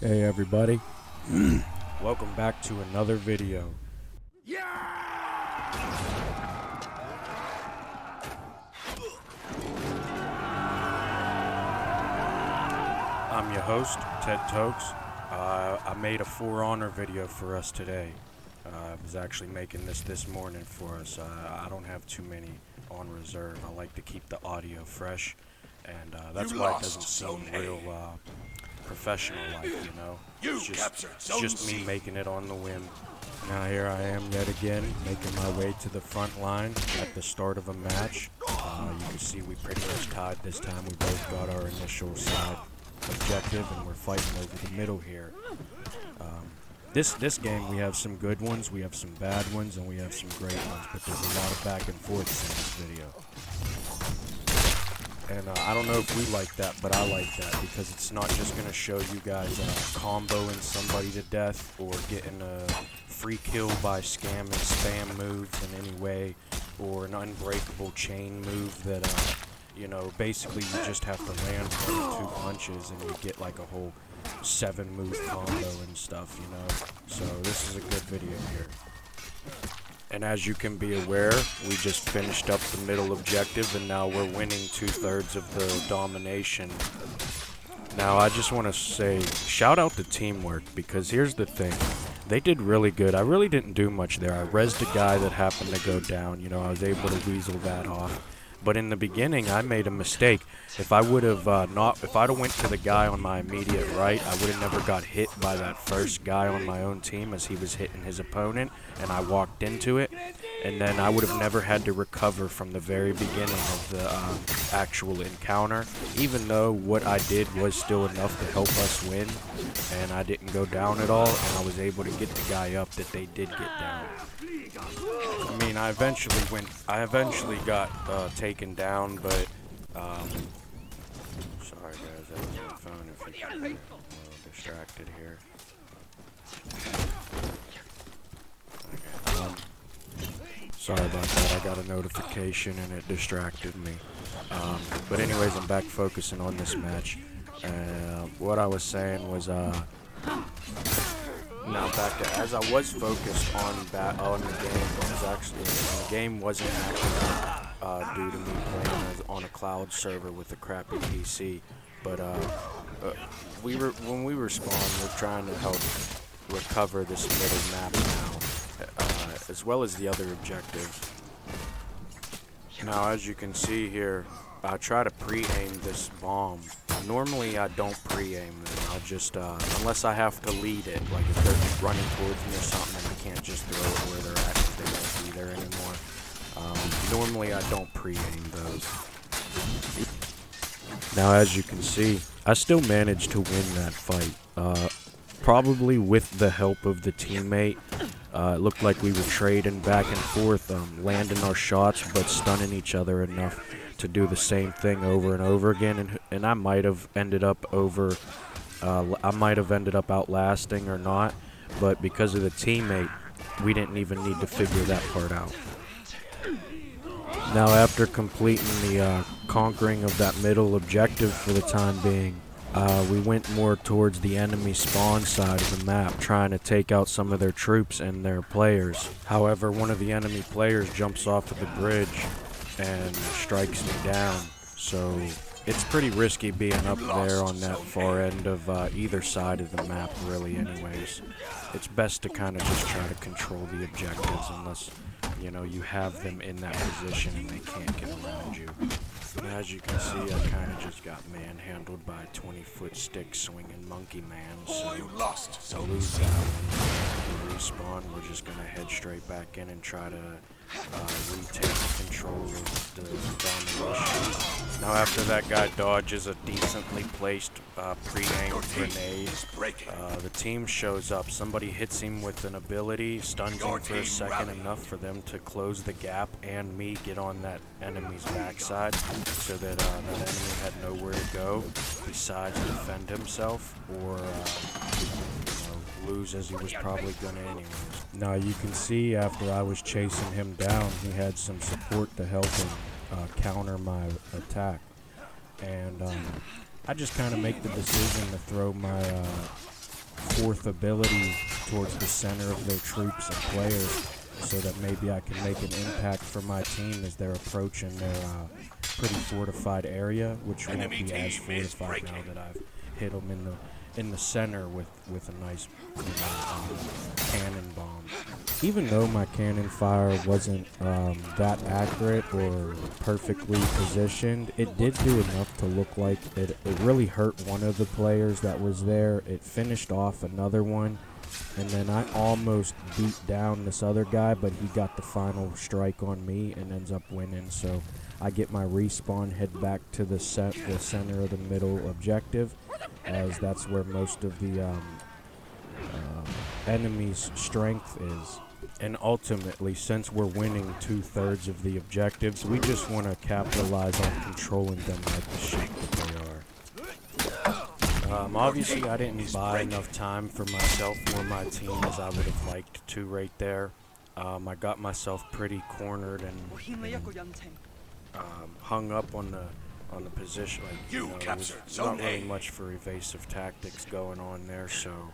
Hey everybody, welcome back to another video. I'm your host, TedTokez. I made a For Honor video for us today. I was actually making this morning for us. I don't have too many on reserve. I like to keep the audio fresh, and that's why it doesn't seem real professional like, you know. It's just me making it on the whim. Now here I am yet again, making my way to the front line at the start of a match. You can see we pretty much tied this time. We both got our initial side objective, and we're fighting over the middle here. This game, we have some good ones, we have some bad ones, and we have some great ones, but there's a lot of back and forths in this video. And I don't know if we like that, but I like that because it's not just going to show you guys comboing somebody to death or getting a free kill by scam and spam moves in any way, or an unbreakable chain move that, you know, basically you just have to land 1 or 2 punches and you get like a whole 7-move combo and stuff, you know. So this is a good video here. And as you can be aware, we just finished up the middle objective, and now we're winning 2/3 of the domination. Now I just want to say, shout out to teamwork, because here's the thing. They did really good. I really didn't do much there. I rezzed a guy that happened to go down. You know, I was able to weasel that off. But in the beginning, I made a mistake. If I would have if I'd have went to the guy on my immediate right, I would have never got hit by that first guy on my own team as he was hitting his opponent, and I walked into it. And then I would have never had to recover from the very beginning of the actual encounter, even though what I did was still enough to help us win, and I didn't go down at all, and I was able to get the guy up that they did get down. I mean, I eventually got taken down, but sorry guys, I was on the phone if you can, I'm a little distracted here. Okay, sorry about that, I got a notification and it distracted me. But anyways, I'm back focusing on this match. What I was saying was, now back to, as I was focused on the game, the game wasn't actually due to me playing on a cloud server with a crappy PC, but when we respawn, we're trying to help recover this middle map now, as well as the other objectives. Now, as you can see here, I try to pre-aim this bomb. Normally I don't pre-aim them. I'll just, unless I have to lead it, like if they're running towards me or something and I can't just throw it where they're at if they won't be there anymore. Normally I don't pre-aim those. Now, as you can see, I still managed to win that fight. Probably with the help of the teammate. It looked like we were trading back and forth, landing our shots but stunning each other enough to do the same thing over and over again, and I might have ended up outlasting or not, but because of the teammate, we didn't even need to figure that part out. Now, after completing the conquering of that middle objective for the time being, we went more towards the enemy spawn side of the map, trying to take out some of their troops and their players. However, one of the enemy players jumps off of the bridge and strikes me down, so it's pretty risky being up there on that far end of either side of the map, really. Anyways, it's best to kind of just try to control the objectives unless, you know, you have them in that position and they can't get around you. And as you can see, I kind of just got manhandled by a 20-foot stick swinging monkey man, so to lose that one, respawn, we're just gonna head straight back in and try to retake control of the domination. Now, after that guy dodges a decently placed pre-aimed grenade, the team shows up. Somebody hits him with an ability, stuns him for a second, enough for them to close the gap and me get on that enemy's backside, so that that enemy had nowhere to go besides defend himself or lose, as he was probably gonna anyways. Now you can see after I was chasing him down, he had some support to help him counter my attack, and I just kind of make the decision to throw my fourth ability towards the center of their troops and players, so that maybe I can make an impact for my team as they're approaching their pretty fortified area, which won't be as fortified now that I've hit them in the center with a nice cannon bomb. Even though my cannon fire wasn't that accurate or perfectly positioned, it did do enough to look like it really hurt one of the players that was there. It finished off another one, and then I almost beat down this other guy, but he got the final strike on me and ends up winning. So I get my respawn, head back to the center of the middle objective, as that's where most of the enemy's strength is. And ultimately, since we're winning 2/3 of the objectives, we just want to capitalize on controlling them like the shit that they are. Obviously, I didn't buy enough time for myself or my team as I would have liked to right there. I got myself pretty cornered and hung up on the position. Like, there was not really much for evasive tactics going on there, so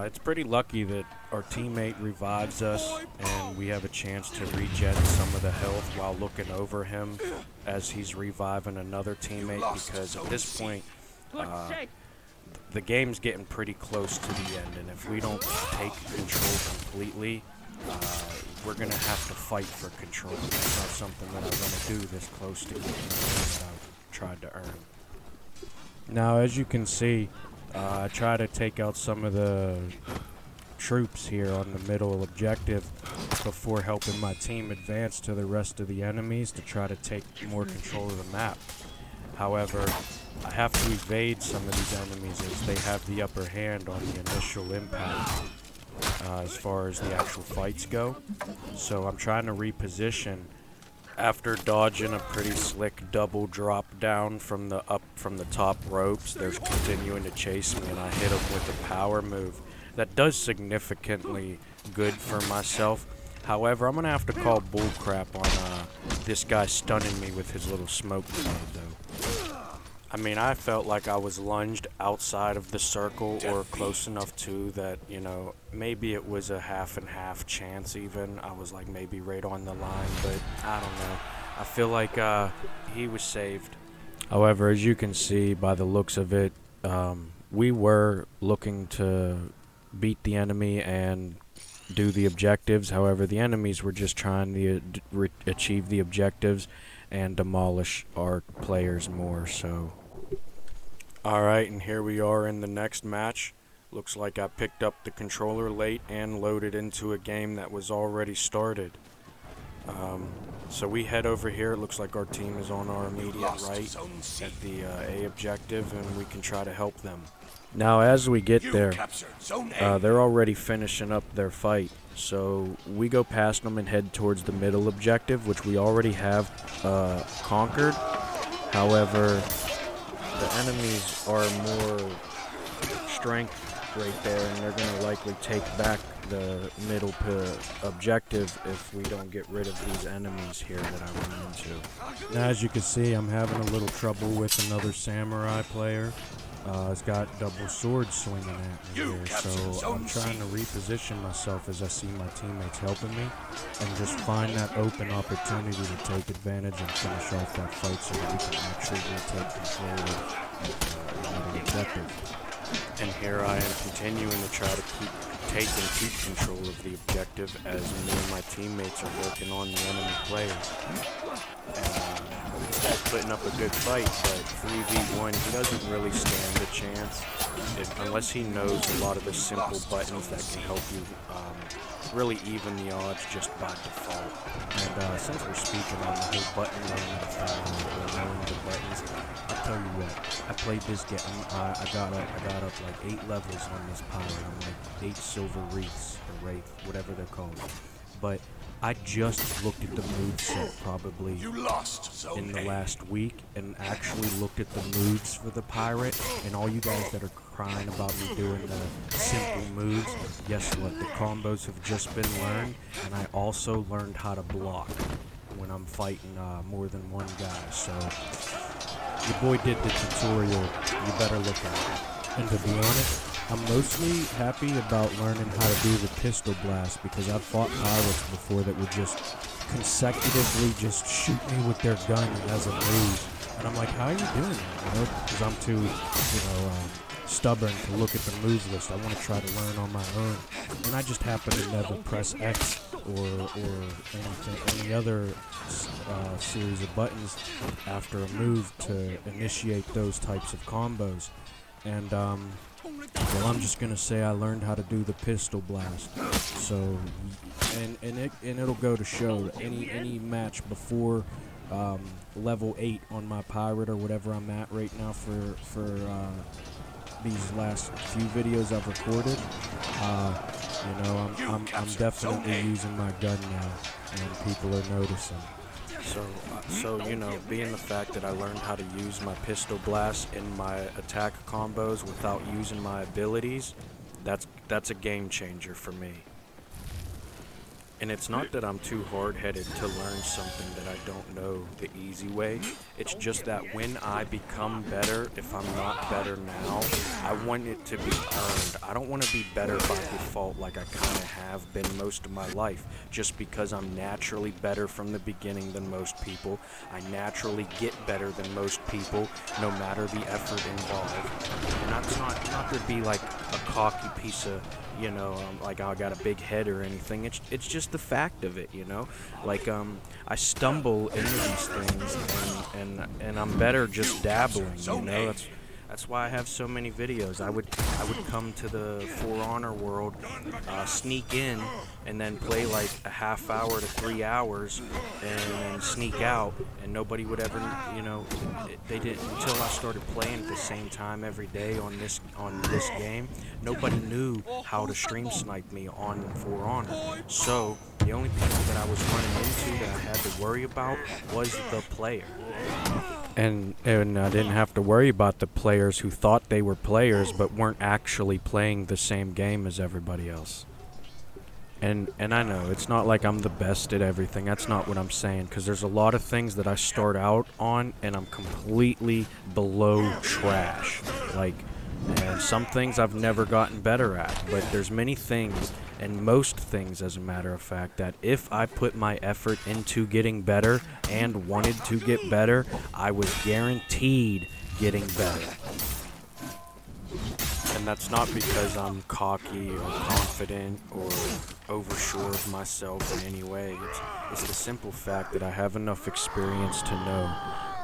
it's pretty lucky that our teammate revives us and we have a chance to regen some of the health while looking over him as he's reviving another teammate, because at this point the game's getting pretty close to the end, and if we don't take control completely, we're going to have to fight for control. That's not something that I want to do this close to getting that I've tried to earn. Now, as you can see, I try to take out some of the troops here on the middle objective before helping my team advance to the rest of the enemies to try to take more control of the map. However, I have to evade some of these enemies as they have the upper hand on the initial impact as far as the actual fights go. So I'm trying to reposition. After dodging a pretty slick double drop down from the top ropes, they're continuing to chase me, and I hit them with a power move that does significantly good for myself. However, I'm gonna have to call bullcrap on this guy stunning me with his little smoke grenade, though. I mean, I felt like I was lunged outside of the circle or close enough to that, you know, maybe it was a half and half chance even. I was like maybe right on the line, but I don't know. I feel like he was saved. However, as you can see by the looks of it, we were looking to beat the enemy and do the objectives. However, the enemies were just trying to achieve the objectives and demolish our players more, so. Alright, and here we are in the next match. Looks like I picked up the controller late and loaded into a game that was already started. So we head over here. It looks like our team is on our immediate right at the A objective, and we can try to help them. Now, as we get there, they're already finishing up their fight. So we go past them and head towards the middle objective, which we already have conquered. However, the enemies are more strength right there, and they're going to likely take back the middle objective if we don't get rid of these enemies here that I run into. Now, as you can see, I'm having a little trouble with another samurai player. He's got double swords swinging at me here, so I'm trying to reposition myself as I see my teammates helping me and just find that open opportunity to take advantage and finish off that fight so that we can actually take control of the objective. And here I am continuing to try to keep control of the objective as me and my teammates are working on the enemy players. Putting up a good fight, but 3v1, he doesn't really stand a chance unless he knows a lot of the simple buttons that can help you really even the odds just by default. And since we're speaking on the whole button learning the buttons, I'll tell you what, I played this game. I got up like 8 levels on this pirate. I'm like 8 silver wreaths or wraith, whatever they're called. But I just looked at the moveset probably in the last week and actually looked at the moves for the pirate, and all you guys that are crying about me doing the simple moves, guess what? The combos have just been learned, and I also learned how to block when I'm fighting more than one guy. So your boy did the tutorial, you better look at it. And to be honest, I'm mostly happy about learning how to do the pistol blast because I've fought pirates before that would just consecutively just shoot me with their gun as a move. And I'm like, how are you doing that? You know, because I'm too, stubborn to look at the move list. I want to try to learn on my own. And I just happen to never press X or any other series of buttons after a move to initiate those types of combos. And well, I'm just gonna say I learned how to do the pistol blast. So, and it'll go to show any match before level 8 on my pirate or whatever I'm at right now for these last few videos I've recorded. I'm definitely using my gun now, and people are noticing. So being the fact that I learned how to use my pistol blast in my attack combos without using my abilities, that's a game changer for me. And it's not that I'm too hard-headed to learn something that I don't know the easy way. It's just that when I become better, if I'm not better now, I want it to be earned. I don't want to be better by default like I kind of have been most of my life, just because I'm naturally better from the beginning than most people. I naturally get better than most people, no matter the effort involved. And that's not to be like a cocky piece of, like I got a big head or anything. It's just the fact of it, like I stumble into these things and I'm better just dabbling, that's why I have so many videos. I would come to the For Honor world, sneak in, and then play like a half hour to 3 hours, and then sneak out, and nobody would ever, they didn't until I started playing at the same time every day on this game. Nobody knew how to stream snipe me on For Honor. So the only people that I was running into that I had to worry about was the player. And I didn't have to worry about the players who thought they were players but weren't actually playing the same game as everybody else. And I know it's not like I'm the best at everything. That's not what I'm saying, because there's a lot of things that I start out on and I'm completely below trash. And some things I've never gotten better at, but there's many things, and most things as a matter of fact, that if I put my effort into getting better and wanted to get better, I was guaranteed getting better. And that's not because I'm cocky or confident or oversure of myself in any way. It's the simple fact that I have enough experience to know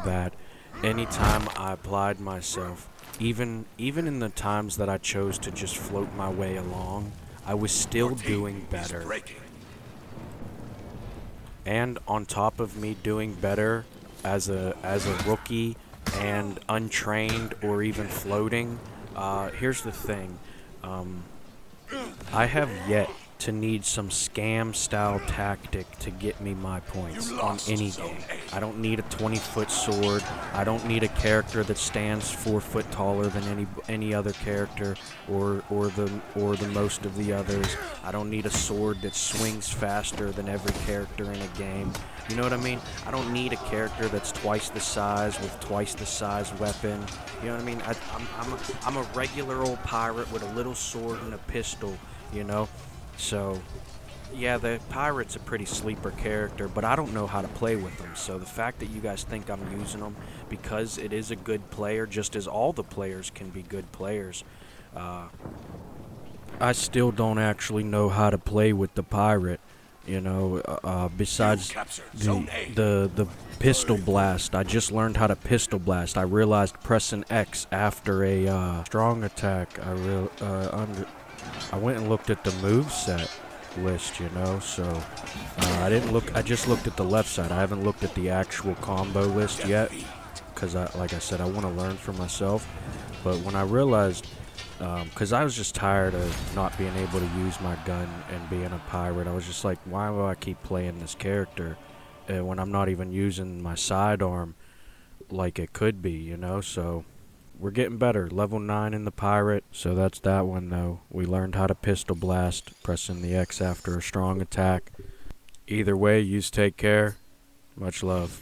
that anytime I applied myself, even in the times that I chose to just float my way along, I was still doing better. And on top of me doing better as a rookie and untrained or even floating, here's the thing. I have yet to need some scam style tactic to get me my points on any game. I don't need a 20-foot sword. I don't need a character that stands 4 foot taller than any other character or the most of the others. I don't need a sword that swings faster than every character in a game. You know what I mean? I don't need a character that's twice the size with twice the size weapon. You know what I mean? I'm a regular old pirate with a little sword and a pistol, So, yeah, the pirate's a pretty sleeper character, but I don't know how to play with them. So the fact that you guys think I'm using them because it is a good player, just as all the players can be good players, I still don't actually know how to play with the pirate. Besides the pistol blast, I just learned how to pistol blast. I realized pressing X after a strong attack, I went and looked at the moveset list, so I just looked at the left side. I haven't looked at the actual combo list yet, because like I said, I want to learn for myself. But when I realized, because I was just tired of not being able to use my gun and being a pirate, I was just like, why do I keep playing this character when I'm not even using my sidearm like it could be, So we're getting better. Level 9 in the pirate, so that's that one though. We learned how to pistol blast, pressing the X after a strong attack. Either way, you take care. Much love.